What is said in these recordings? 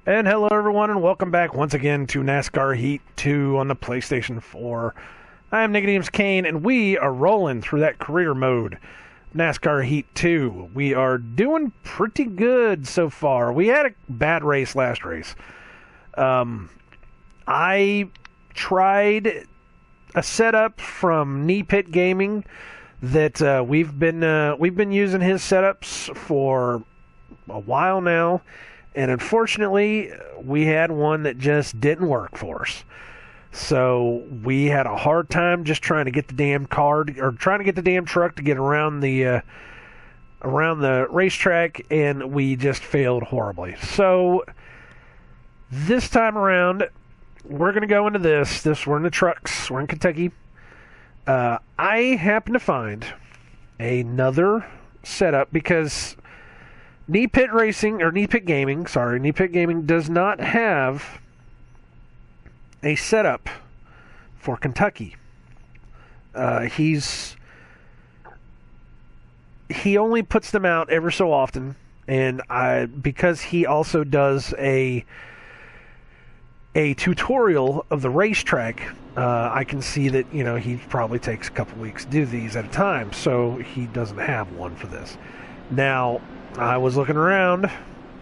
And hello, everyone, and welcome back once again to NASCAR Heat 2 on the PlayStation 4. I am nicodemoscain, and we are rolling through that career mode. NASCAR Heat 2. We are doing pretty good so far. We had a bad race last race. I tried a setup from Knee Pit Gaming that we've been using his setups for a while now. And unfortunately, we had one that just didn't work for us. So we had a hard time just trying to get the damn car, or trying to get the damn truck to get around the racetrack, and we just failed horribly. So this time around, we're going to go into this. We're in the trucks. We're in Kentucky. I happen to find another setup because Knee Pit Gaming does not have a setup for Kentucky. He only puts them out ever so often, and because he also does a tutorial of the racetrack, I can see that he probably takes a couple weeks to do these at a time, so he doesn't have one for this. Now, I was looking around,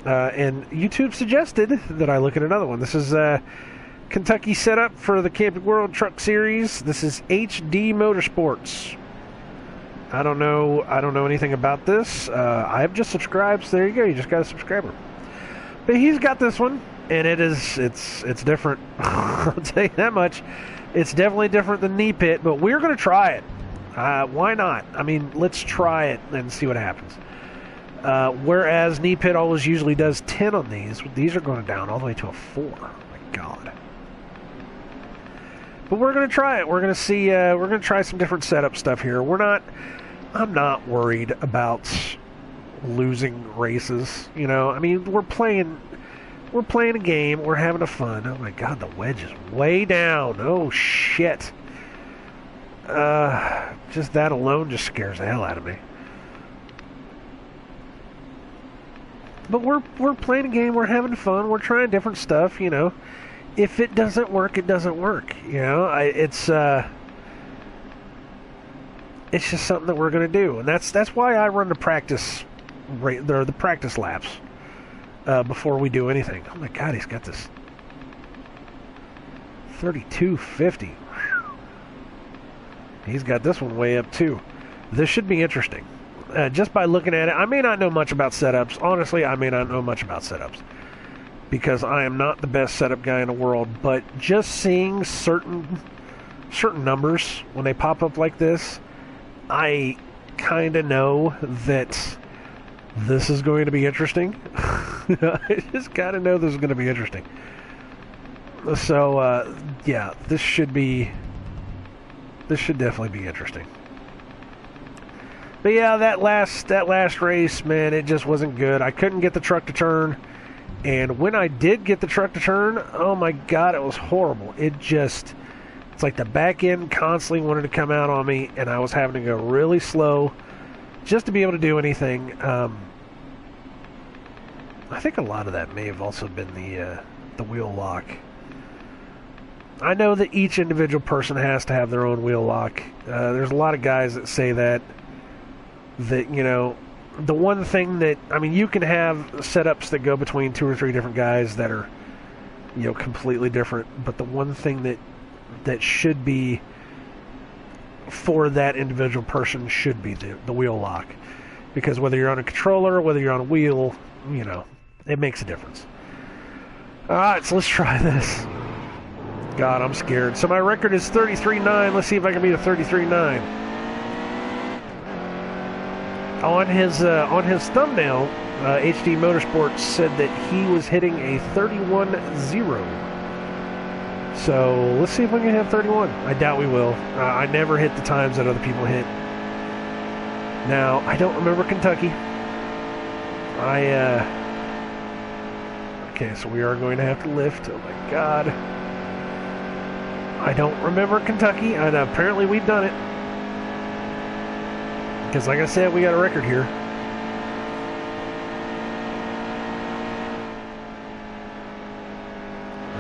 and YouTube suggested that I look at another one. This is a Kentucky setup for the Camping World Truck Series. This is HD Motorsports. I don't know anything about this. I've just subscribed, so there you go. You just got a subscriber. But he's got this one, and it's different. I'll tell you that much. It's definitely different than Knee Pit, but we're going to try it. Why not? I mean, let's try it and see what happens. Whereas Knee Pit always usually does 10 on these are going down all the way to a 4. Oh my God. But we're going to try it. We're going to see, we're going to try some different setup stuff here. I'm not worried about losing races. I mean, we're playing a game. We're having a fun. Oh my God, the wedge is way down. Oh shit. Just that alone just scares the hell out of me. But we're playing a game, we're having fun, we're trying different stuff, If it doesn't work, it doesn't work, It's just something that we're going to do. And that's why I run the practice laps before we do anything. Oh my God, he's got this 3250. He's got this one way up too. This should be interesting. Just by looking at it, I may not know much about setups. Honestly, I may not know much about setups because I am not the best setup guy in the world. But just seeing certain numbers when they pop up like this, I kind of know that this is going to be interesting. I just kind of know this is going to be interesting. So, yeah, this should definitely be interesting. But yeah, that last race, man, it just wasn't good. I couldn't get the truck to turn, and when I did get the truck to turn, oh my God, it was horrible. It's like the back end constantly wanted to come out on me, and I was having to go really slow just to be able to do anything. I think a lot of that may have also been the wheel lock. I know that each individual person has to have their own wheel lock. There's a lot of guys that say that the one thing that, I mean, you can have setups that go between 2 or 3 different guys that are completely different, but the one thing that should be for that individual person should be the wheel lock, because whether you're on a controller, whether you're on a wheel, it makes a difference. Alright, so let's try this. God, I'm scared. So my record is 33.9. Let's see if I can beat a 33.9. On his thumbnail, HD Motorsports said that he was hitting a 31.0. So let's see if we can hit 31. I doubt we will. I never hit the times that other people hit. Now, I don't remember Kentucky. Okay, so we are going to have to lift. Oh my God. I don't remember Kentucky, and apparently we've done it. Because like I said, we got a record here.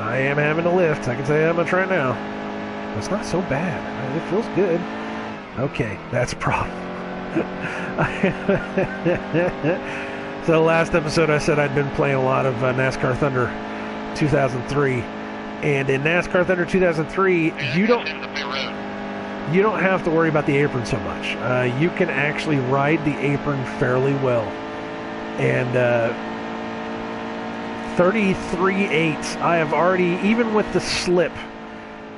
I am having to lift. I can tell you that much right now. It's not so bad. It feels good. Okay, that's a problem. So last episode I said I'd been playing a lot of NASCAR Thunder 2003. And in NASCAR Thunder 2003, you don't have to worry about the apron so much. You can actually ride the apron fairly well. And 33.8, I have already, even with the slip,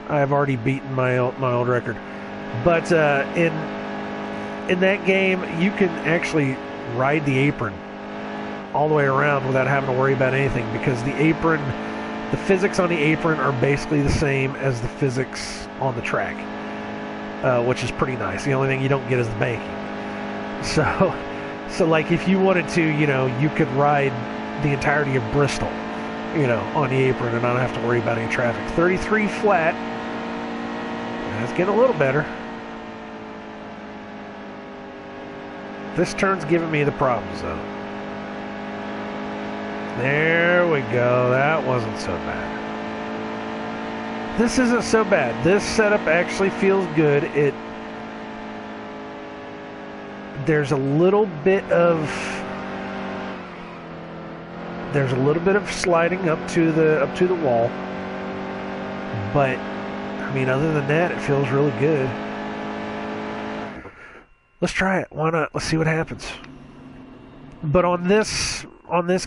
I have already beaten my old record. But in that game, you can actually ride the apron all the way around without having to worry about anything, because the apron, the physics on the apron are basically the same as the physics on the track, which is pretty nice. The only thing you don't get is the banking. So like if you wanted to, you could ride the entirety of Bristol, on the apron and not have to worry about any traffic. 33 flat. That's getting a little better. This turn's giving me the problems, though. There we go. That wasn't so bad. This isn't so bad. This setup actually feels good. There's a little bit of sliding up to the wall, but I mean, other than that, it feels really good. Let's try it. Why not? Let's see what happens. But on this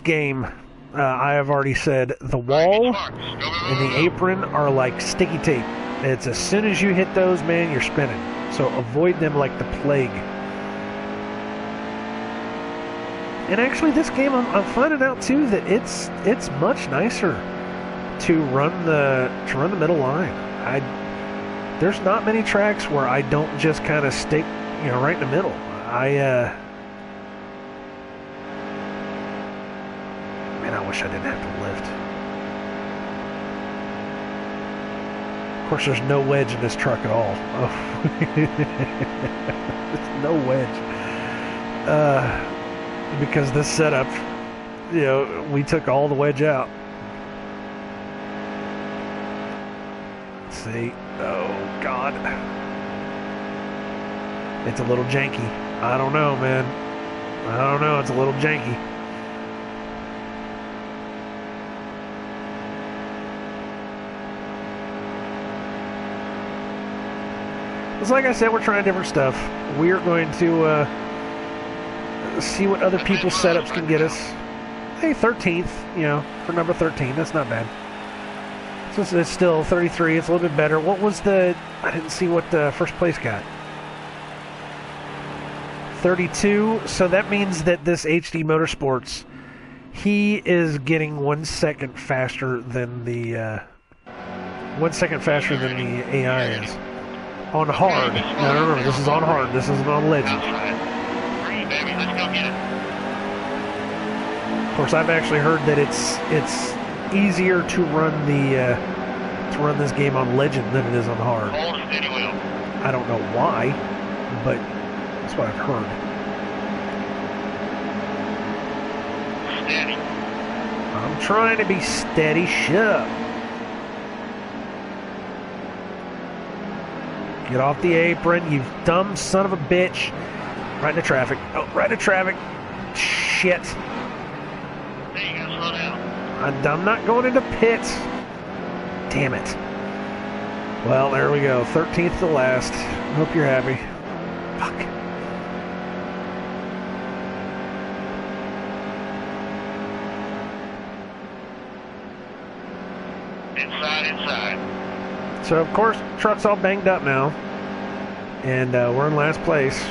game, I have already said the wall and the apron are like sticky tape. It's as soon as you hit those, man, you're spinning. So avoid them like the plague. And actually, this game, I'm finding out too that it's much nicer to run the middle line. There's not many tracks where I don't just kind of stick, right in the middle. Man, I wish I didn't have to lift. Of course, there's no wedge in this truck at all. Oh. There's no wedge. Because this setup, we took all the wedge out. Let's see. Oh, God. It's a little janky. I don't know, man. I don't know. It's a little janky. It's like I said, we're trying different stuff. We are going to see what other people's setups can get us. Hey, 13th, for number 13. That's not bad. So it's still 33. It's a little bit better. What was I didn't see what the first place got. 32. So that means that this HD Motorsports, he is getting 1 second faster than the 1 second faster than the AI is. On hard. No. This is on hard. This isn't on legend. Of course, I've actually heard that it's easier to run this game on legend than it is on hard. I don't know why, but that's what I've heard. Steady. I'm trying to be steady. Shut up. Get off the apron, you dumb son of a bitch. Right into traffic. Oh, right into traffic. Shit. Hey, you gotta slow down. I'm not going into pits. Damn it. Well, there we go. 13th to last. Hope you're happy. Fuck. Inside. So, of course, truck's all banged up now. And we're in last place.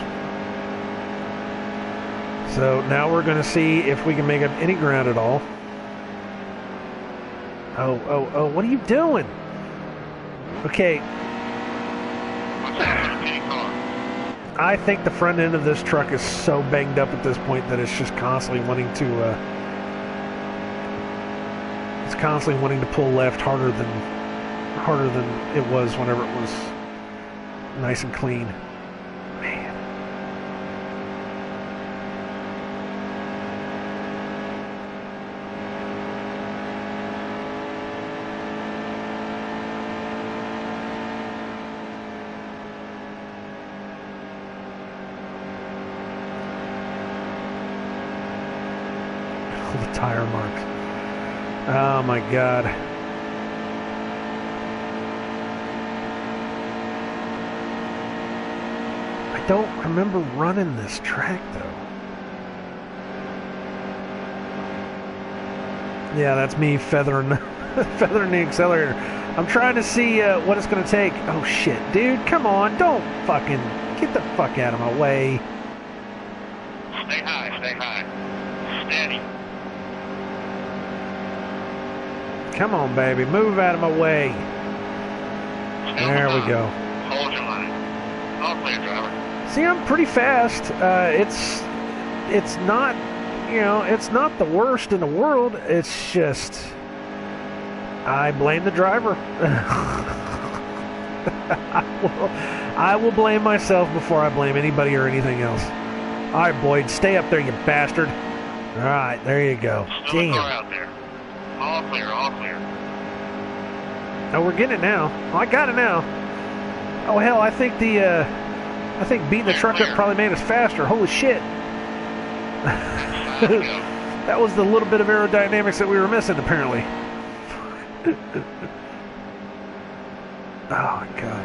So now we're going to see if we can make up any ground at all. Oh, what are you doing? Okay. I think the front end of this truck is so banged up at this point that it's just constantly wanting to pull left harder than it was whenever it was nice and clean. Man. tire marks. Oh my god. I don't remember running this track though. Yeah, that's me feathering feathering the accelerator. I'm trying to see what it's going to take. Oh shit, dude, come on, don't fucking get the fuck out of my way. Stay high, stay high. Steady. Come on, baby, move out of my way. There we go. Hold your line. All clear, driver. See, I'm pretty fast. It's not, you know, it's not the worst in the world. It's just, I blame the driver. I will blame myself before I blame anybody or anything else. All right, Boyd, stay up there, you bastard. All right, there you go. Still a car out there. All clear, all clear. Oh, we're getting it now. Oh, I got it now. Oh hell, I think beating the truck up probably made us faster. Holy shit. That was the little bit of aerodynamics that we were missing, apparently. Oh my god.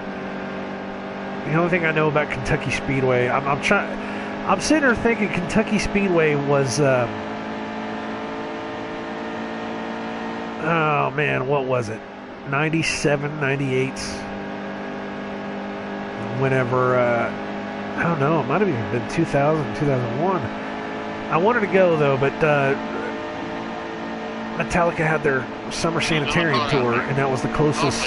The only thing I know about Kentucky Speedway, I'm sitting there thinking Kentucky Speedway was oh man, what was it? 97, 98. Whenever I don't know, it might have even been 2000, 2001. I wanted to go though, but Metallica had their summer sanitarium tour, and that was the closest.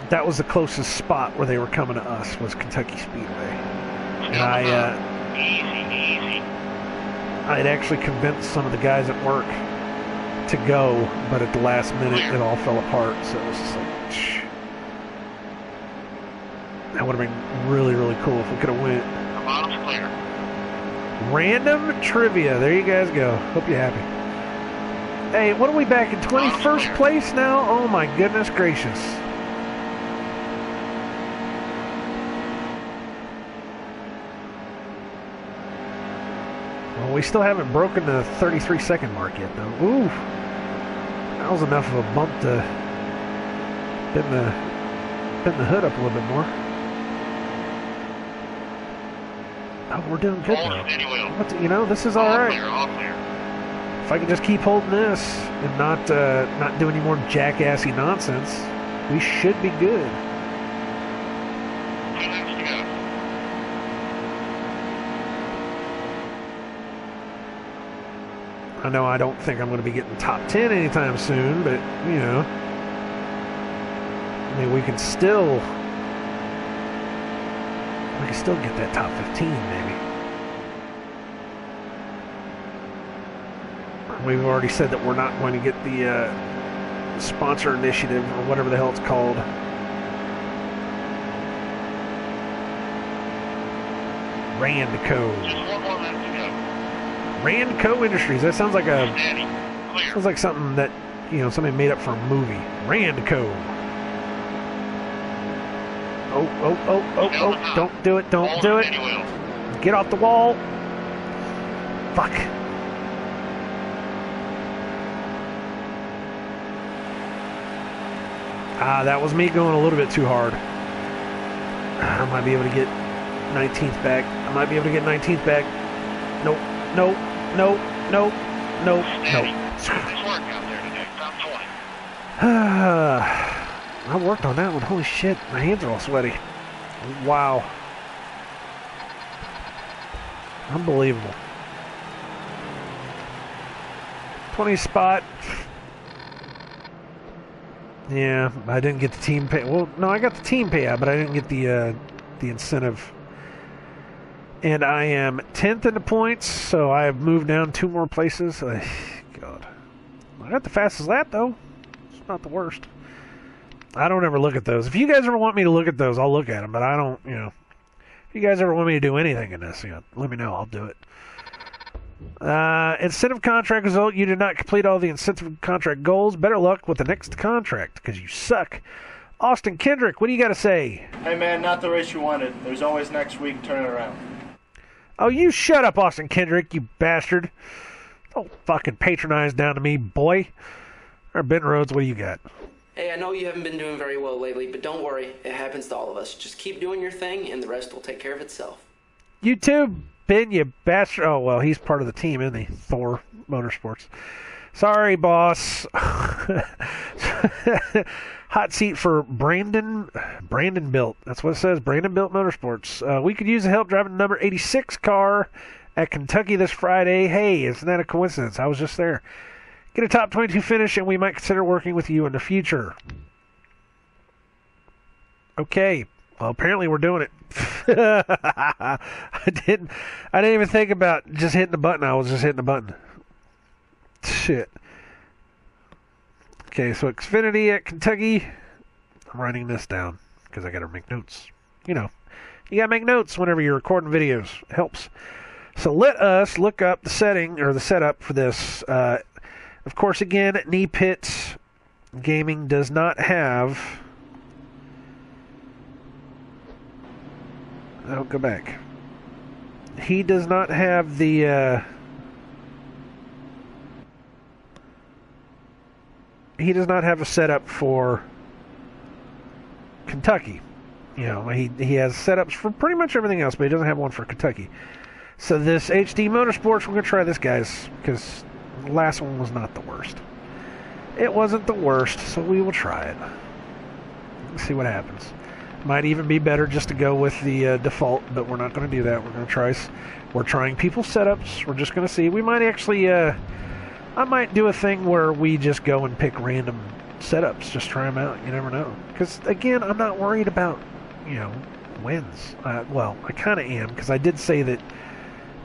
That was the closest spot where they were coming to us, was Kentucky Speedway. And I had actually convinced some of the guys at work to go, but at the last minute it all fell apart. So it was just like, shh. That would have been really, really cool if we could have went. The bottom's clear. Random trivia. There you guys go. Hope you're happy. Hey, what are we back in 21st place now? Oh my goodness gracious. Well, we still haven't broken the 33-second mark yet, though. Ooh. That was enough of a bump to bend the hood up a little bit more. Oh, we're doing good now. You know, this is all right. All clear. If I can just keep holding this and not do any more jackassy nonsense, we should be good. 2 laps to go. I know I don't think I'm going to be getting top 10 anytime soon, but, you know, I mean, we can still get that top 15, maybe. We've already said that we're not going to get the sponsor initiative, or whatever the hell it's called. Randco. Just 1 more lap to go. Randco Industries. That sounds like Steady. Clear. sounds like something that, you know, somebody made up for a movie. Randco. Oh, don't do it, don't do it. Get off the wall. Fuck. Ah, that was me going a little bit too hard. I might be able to get 19th back. I might be able to get 19th back. Nope, nope, nope, nope, nope, nope. Nice work out there today. Top 20. I worked on that one. Holy shit, my hands are all sweaty. Wow. Unbelievable. 20 spot. Yeah, I didn't get the team pay. Well, no, I got the team payout, but I didn't get the incentive. And I am 10th in the points, so I have moved down 2 more places. God. I got the fastest lap, though. It's not the worst. I don't ever look at those. If you guys ever want me to look at those, I'll look at them, but I don't, you know. If you guys ever want me to do anything in this, you know, let me know. I'll do it. Incentive contract result. You did not complete all the incentive contract goals. Better luck with the next contract, because you suck. Austin Kendrick, what do you got to say? Hey, man, not the race you wanted. There's always next week. Turn it around. Oh, you shut up, Austin Kendrick, you bastard. Don't fucking patronize down to me, boy. All right, Ben Rhodes, what do you got? Hey, I know you haven't been doing very well lately, but don't worry. It happens to all of us. Just keep doing your thing, and the rest will take care of itself. You too, Ben, you bastard. Oh, well, he's part of the team, isn't he? Thor Motorsports. Sorry, boss. Hot seat for Brandon Built. That's what it says, Brandon Built Motorsports. We could use the help driving the number 86 car at Kentucky this Friday. Hey, isn't that a coincidence? I was just there. Get a top 22 finish, and we might consider working with you in the future. Okay. Well, apparently we're doing it. I didn't even think about just hitting the button. I was just hitting the button. Shit. Okay, so Xfinity at Kentucky. I'm writing this down because I got to make notes. You know, you got to make notes whenever you're recording videos. It helps. So let us look up the setting or the setup for this. Of course, again, Knee Pit Gaming does not have... Oh, go back. He does not have the... He does not have a setup for Kentucky. You know, he has setups for pretty much everything else, but he doesn't have one for Kentucky. So this HD Motorsports, we're going to try this, guys, because... the last one was not the worst. It wasn't the worst, so we will try it. Let's see what happens. Might even be better just to go with the default, but we're not going to do that. We're going to try. We're trying people's setups. We're just going to see. We might actually. I might do a thing where we just go and pick random setups. Just try them out. You never know. Because again, I'm not worried about wins. Well, I kind of am because I did say that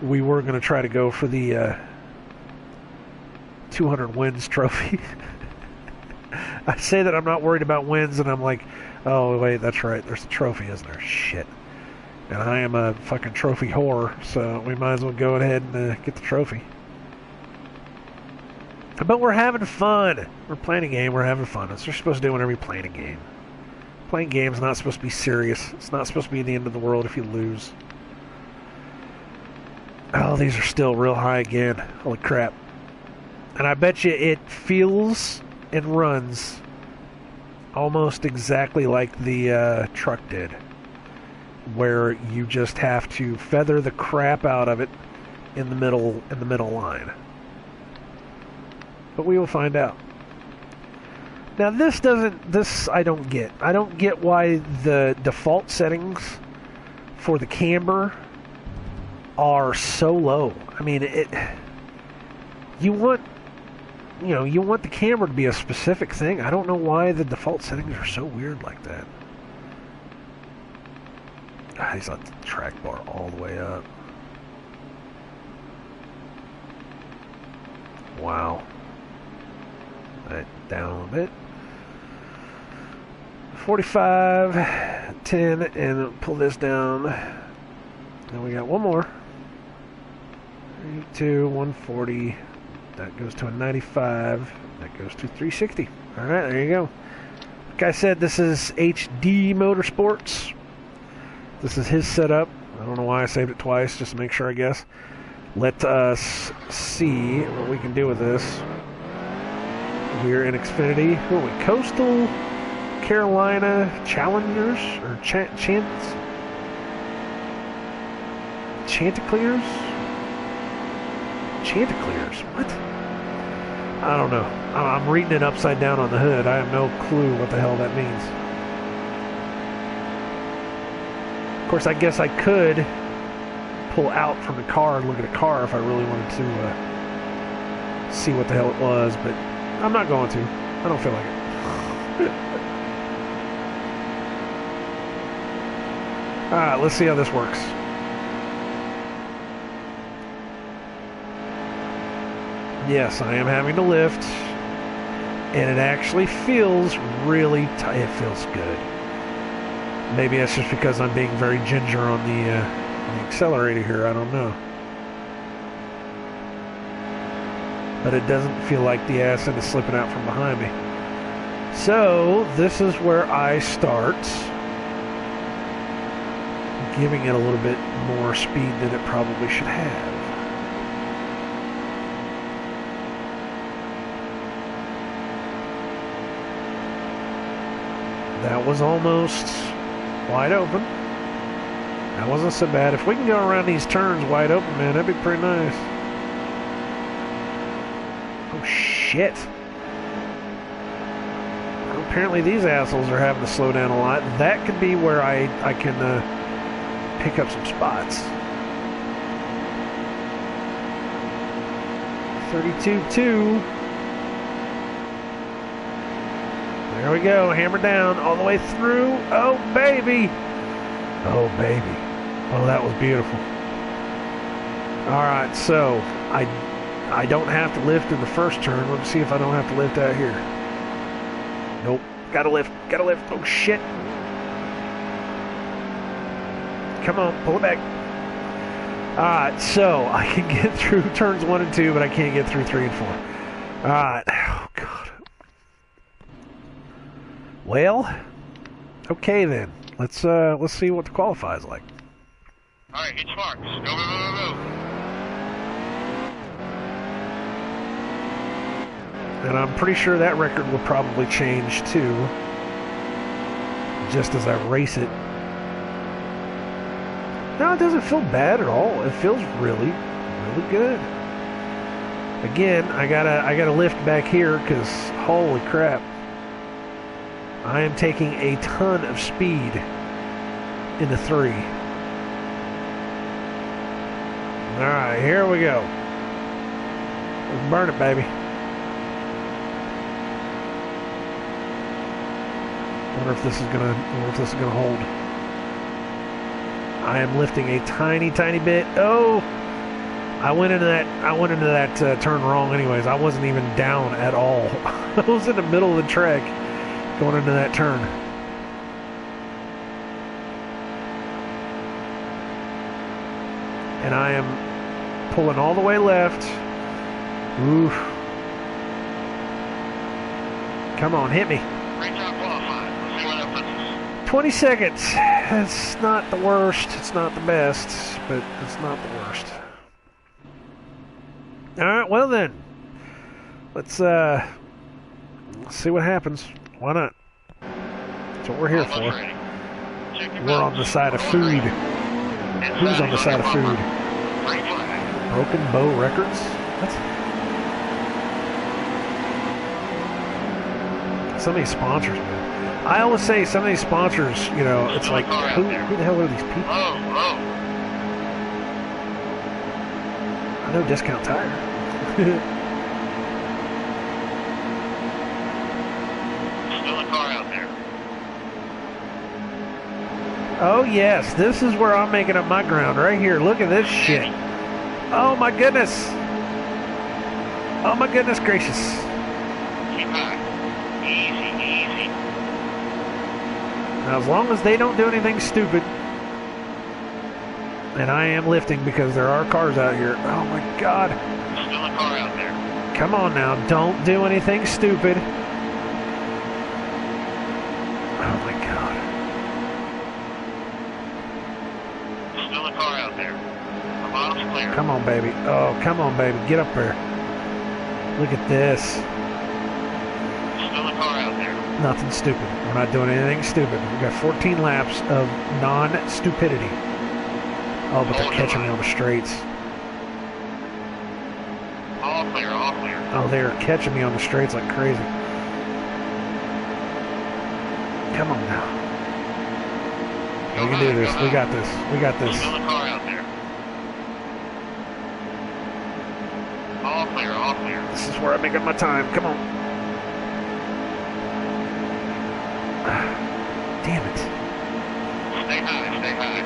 we were going to try to go for the 200 wins trophy. I say that I'm not worried about wins, and I'm like, oh, wait, that's right. There's a trophy, isn't there? Shit. And I am a fucking trophy whore, so we might as well go ahead and get the trophy. But we're having fun. We're playing a game. We're having fun. That's what you're supposed to do whenever you're playing a game. Playing games is not supposed to be serious. It's not supposed to be the end of the world if you lose. Oh, these are still real high again. Holy crap. And I bet you it feels and runs almost exactly like the truck did, where you just have to feather the crap out of it in the middle line. But we will find out. Now this I don't get. I don't get why the default settings for the camber are so low. I mean, you want the camera to be a specific thing. I don't know why the default settings are so weird like that. He's on the track bar all the way up. Wow. Right, down a bit. 45, 10, and pull this down. And we got one more. 32, 140. That goes to a 95. That goes to 360. All right, there you go. Like I said, this is HD Motorsports. This is his setup. I don't know why I saved it twice, just to make sure, I guess. Let us see what we can do with this. We're in Xfinity. Who are we? Coastal Carolina Challengers? Or Chanticleers? Chanticleers? What? I don't know. I'm reading it upside down on the hood. I have no clue what the hell that means. Of course, I guess I could pull out from the car and look at a car if I really wanted to see what the hell it was, but I'm not going to. I don't feel like it. Alright, let's see how this works. Yes, I am having to lift, and it actually feels really tight. It feels good. Maybe that's just because I'm being very ginger on the accelerator here. I don't know. But it doesn't feel like the acid is slipping out from behind me. So, this is where I start giving it a little bit more speed than it probably should have. That was almost wide open. That wasn't so bad. If we can go around these turns wide open, man, that'd be pretty nice. Oh, shit. Well, apparently these assholes are having to slow down a lot. That could be where I can pick up some spots. 32-2. There we go. Hammer down all the way through. Oh, baby. Oh, baby. Oh, that was beautiful. All right, so I don't have to lift in the first turn. Let's see if I don't have to lift out here. Nope. Gotta lift. Gotta lift. Oh, shit. Come on. Pull it back. All right, so I can get through turns 1 and 2, but I can't get through 3 and 4. All right. Oh, God. Well, okay then. Let's see what the qualify is like. All right, hit sparks. Go, go, go, go, go. And I'm pretty sure that record will probably change too, just as I race it. No, it doesn't feel bad at all. It feels really, really good. Again, I gotta lift back here because holy crap, I am taking a ton of speed in the 3. All right, here we go. Let's burn it, baby. Wonder if this is gonna hold. I am lifting a tiny, tiny bit. Oh, I went into that turn wrong. Anyways, I wasn't even down at all. I was in the middle of the track going into that turn. And I am pulling all the way left. Oof. Come on, hit me. Great job qualifying. Let's see what that puts us. 20 seconds. It's not the worst. It's not the best, but it's not the worst. All right, well then. Let's see what happens. Why not? That's what we're here for. We're on the side of food. Who's on the side of food? Broken Bow Records? What? Some of these sponsors, man. I always say some of these sponsors, you know, it's like, who the hell are these people? I know Discount Tire. Still a car out there. Oh, yes. This is where I'm making up my ground. Right here. Look at this shit. Oh, my goodness. Oh, my goodness gracious. Keep high. Easy, easy. Now, as long as they don't do anything stupid, and I am lifting because there are cars out here. Oh, my God. Still a car out there. Come on now. Don't do anything stupid. Oh, my God. Still a car out there. The bottom's clear. Come on, baby. Oh, come on, baby. Get up there. Look at this. Still a car out there. Nothing stupid. We're not doing anything stupid. We've got 14 laps of non-stupidity. Oh, but they're catching me on the straights. All clear, all clear. Oh, they're catching me on the straights like crazy. Come on now. We can do this. We got this. We got this. Still a car out there. All clear, all clear. This is where I make up my time. Come on. Damn it. Stay high, stay high.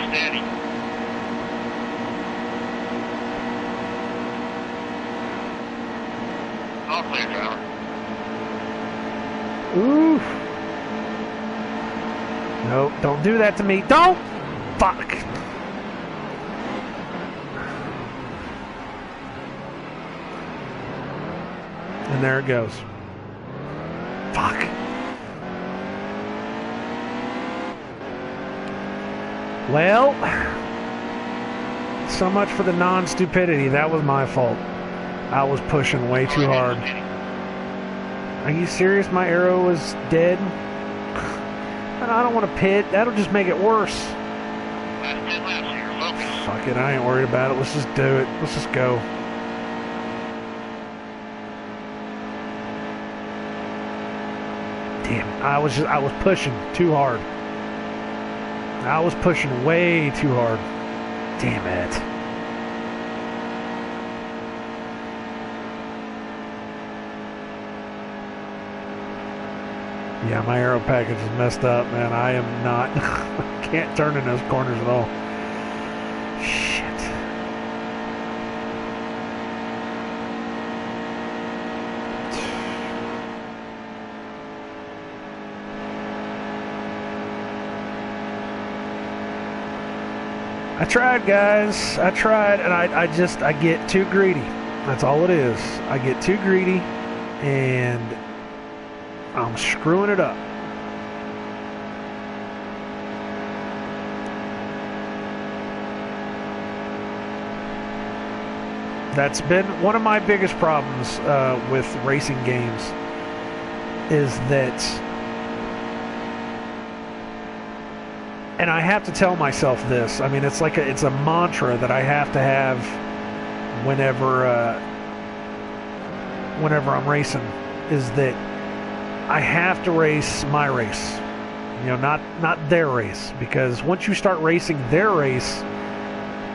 Steady. All clear, driver. Ooh. No, don't do that to me. Don't! Fuck. And there it goes. Fuck. Well, so much for the non-stupidity. That was my fault. I was pushing way too hard. Are you serious? My arrow was dead? I don't want to pit. That'll just make it worse. Last 10 laps here. Focus. Fuck it, I ain't worried about it. Let's just do it. Let's just go. Damn, I was pushing too hard. I was pushing way too hard. Damn it. Yeah, my aero package is messed up, man. I am not... can't turn in those corners at all. Shit. I tried, guys. I tried, and I get too greedy. That's all it is. I get too greedy, and I'm screwing it up. That's been one of my biggest problems with racing games, is that, and I have to tell myself this. I mean, it's like it's a mantra that I have to have whenever I'm racing, is that I have to race my race. You know, not their race, because once you start racing their race,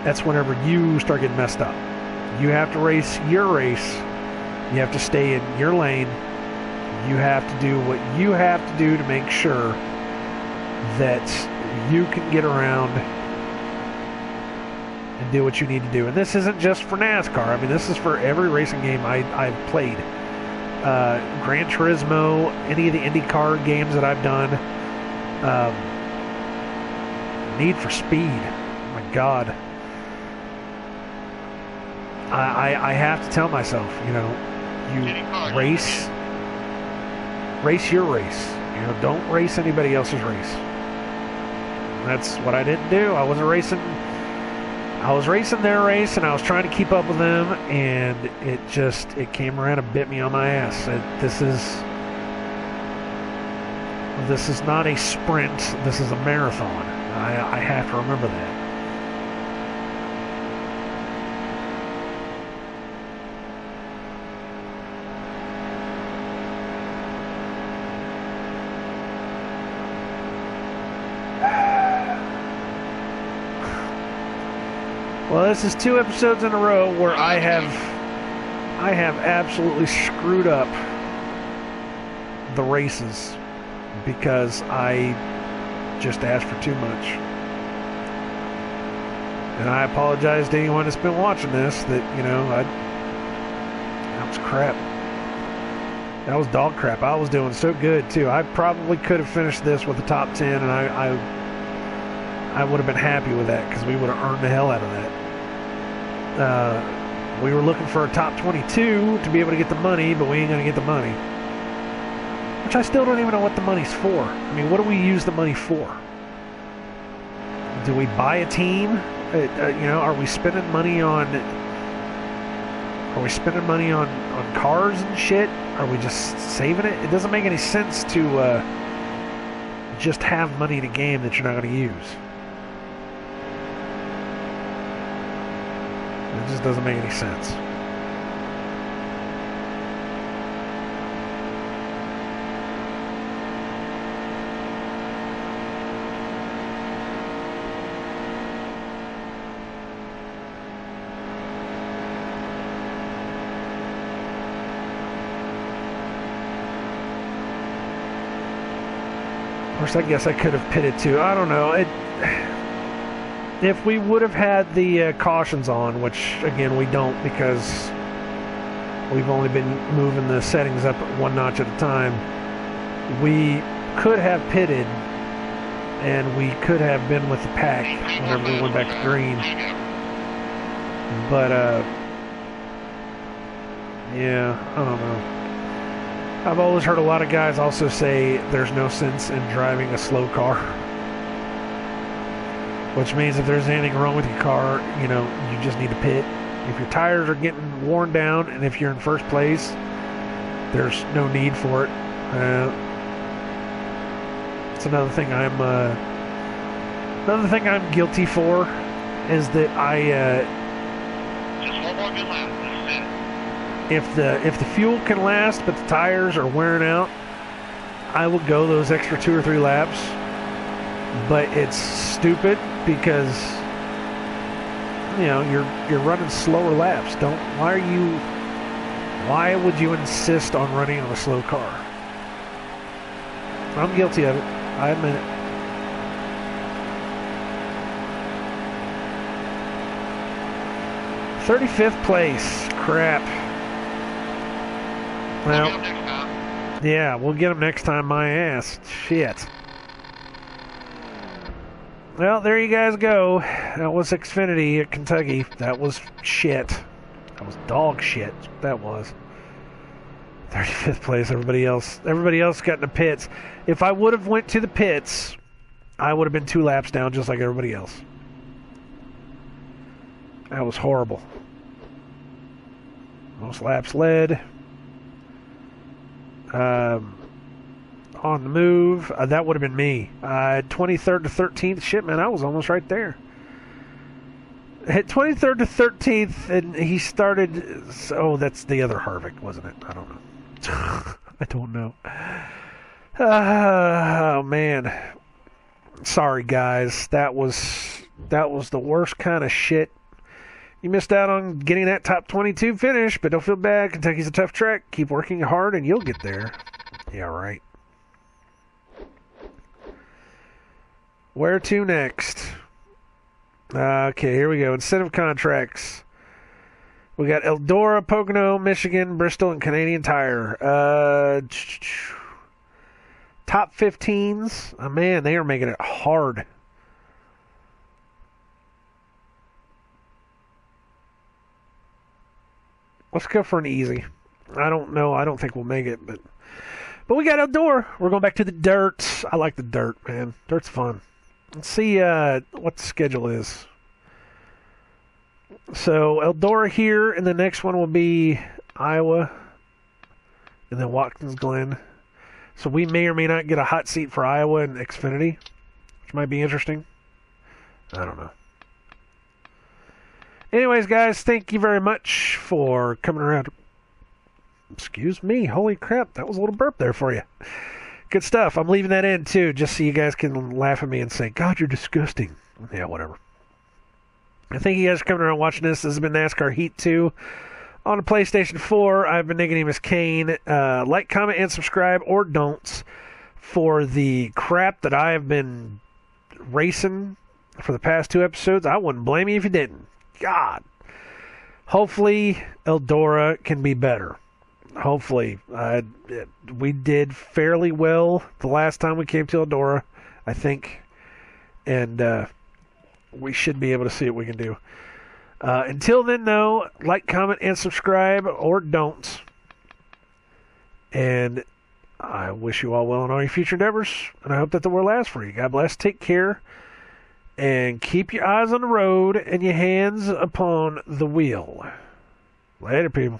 that's whenever you start getting messed up. You have to race your race. You have to stay in your lane. You have to do what you have to do to make sure that you can get around and do what you need to do. And this isn't just for NASCAR. I mean, this is for every racing game I've played. Gran Turismo, any of the IndyCar games that I've done. Need for Speed. Oh my God. I have to tell myself, you know, you race your race. You know, don't race anybody else's race. And that's what I didn't do. I was racing their race, and I was trying to keep up with them, and it came around and bit me on my ass. This is not a sprint. This is a marathon. I have to remember that. Well, this is 2 episodes in a row where I have absolutely screwed up the races because I just asked for too much. And I apologize to anyone that's been watching this that, you know, that was crap. That was dog crap. I was doing so good, too. I probably could have finished this with the top 10, and I would have been happy with that, because we would have earned the hell out of that. We were looking for a top 22 to be able to get the money, but we ain't going to get the money. Which I still don't even know what the money's for. I mean, what do we use the money for? Do we buy a team? You know, are we spending money on cars and shit? Are we just saving it? It doesn't make any sense to just have money in a game that you're not going to use. It just doesn't make any sense. Of course, I guess I could have pitted too. I don't know. If we would have had the cautions on, which, again, we don't, because we've only been moving the settings up 1 notch at a time, we could have pitted, and we could have been with the pack whenever we went back to green. But, yeah, I don't know. I've always heard a lot of guys also say there's no sense in driving a slow car. Which means if there's anything wrong with your car, you know, you just need to pit. If your tires are getting worn down, and if you're in first place, there's no need for it. That's another thing I'm guilty for, is that I Just one more good lap. This is it. if the fuel can last but the tires are wearing out, I will go those extra 2 or 3 laps. But it's stupid because you're running slower laps. Why would you insist on running on a slow car? I'm guilty of it. I admit it. '35th place. Crap. We'll Well, get 'em next time. yeah, we'll get them next time, my ass. Shit. Well, there you guys go. That was Xfinity at Kentucky. That was shit. That was dog shit. That was. 35th place. Everybody else got in the pits. If I would have went to the pits, I would have been 2 laps down just like everybody else. That was horrible. Most laps led. On the move. That would have been me. 23rd to 13th. Shit, man, I was almost right there. Hit 23rd to 13th, and he started... Oh, that's the other Harvick, wasn't it? I don't know. I don't know. Oh, man. Sorry, guys. That was the worst kind of shit. You missed out on getting that top 22 finish, but don't feel bad. Kentucky's a tough track. Keep working hard, and you'll get there. Yeah, right. Where to next? Okay, here we go. Incentive contracts. We got Eldora, Pocono, Michigan, Bristol, and Canadian Tire. Top 15s. Oh, man, they are making it hard. Let's go for an easy. I don't know. I don't think we'll make it, but we got Eldora. We're going back to the dirt. I like the dirt, man. Dirt's fun. Let's see what the schedule is. So Eldora here, and the next one will be Iowa, and then Watkins Glen. So we may or may not get a hot seat for Iowa and Xfinity, which might be interesting. I don't know. Anyways, guys, thank you very much for coming around. Excuse me. Holy crap, that was a little burp there for you. Good stuff. I'm leaving that in, too, just so you guys can laugh at me and say, God, you're disgusting. Yeah, whatever. I thank you guys for coming around watching this. This has been NASCAR Heat 2 on the PlayStation 4. I've been nicodemoscain. Like, comment, and subscribe, or don't, for the crap that I have been racing for the past 2 episodes. I wouldn't blame you if you didn't. God. Hopefully, Eldora can be better. Hopefully. We did fairly well the last time we came to Eldora, I think. And we should be able to see what we can do. Until then, though, like, comment, and subscribe, or don't. And I wish you all well in all your future endeavors, and I hope that the world lasts for you. God bless, take care, and keep your eyes on the road and your hands upon the wheel. Later, people.